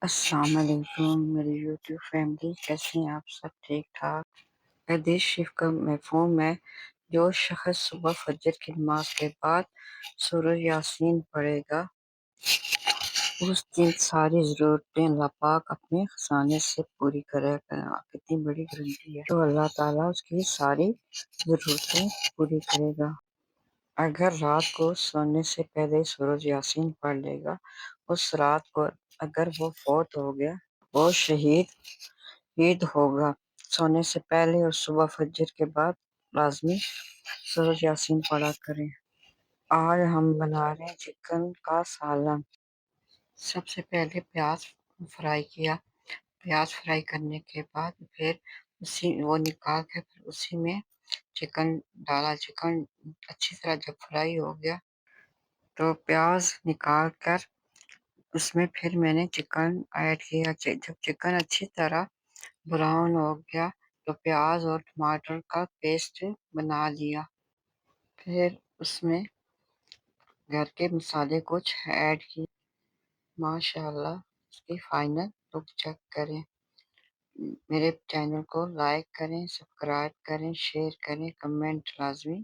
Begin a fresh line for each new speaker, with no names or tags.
السلام علیکم میری یوٹیوب فیملی، کیسے ہیں آپ سب؟ ٹھیک ٹھاک؟ حدیث شریف کا مفہوم ہے جو شخص صبح فجر کی نماز کے بعد سورہ یاسین پڑھے گا اس دن ساری ضرورتیں اللہ پاک اپنے خزانے سے پوری کرے گا۔ کتنی بڑی گارنٹی ہے! تو اللہ تعالیٰ اس کی ساری ضرورتیں پوری کرے گا۔ اگر رات کو سونے سے پہلے سورہ یاسین پڑھ لے گا، اس رات کو اگر وہ فوت ہو گیا، وہ شہید ہوگا۔ سونے سے پہلے اور صبح فجر کے بعد لازمی سورہ یاسین پڑھا کریں۔ آج ہم بنا رہے ہیں چکن کا سالن۔ سب سے پہلے پیاز فرائی کیا۔ پیاز فرائی کرنے کے بعد پھر وہ نکال کے پھر اسی میں چکن ڈالا۔ چکن اچھی طرح جب فرائی ہو گیا تو پیاز نکال کر اس میں پھر میں نے چکن ایڈ کیا۔ جب چکن اچھی طرح براؤن ہو گیا تو پیاز اور ٹماٹر کا پیسٹ بنا لیا۔ پھر اس میں گھر کے مسالے کچھ ایڈ کیے۔ ماشاءاللہ اس کی فائنل لک چیک کریں۔ میرے چینل کو لائک کریں، سبسکرائب کریں، شیئر کریں، کمنٹ لازمی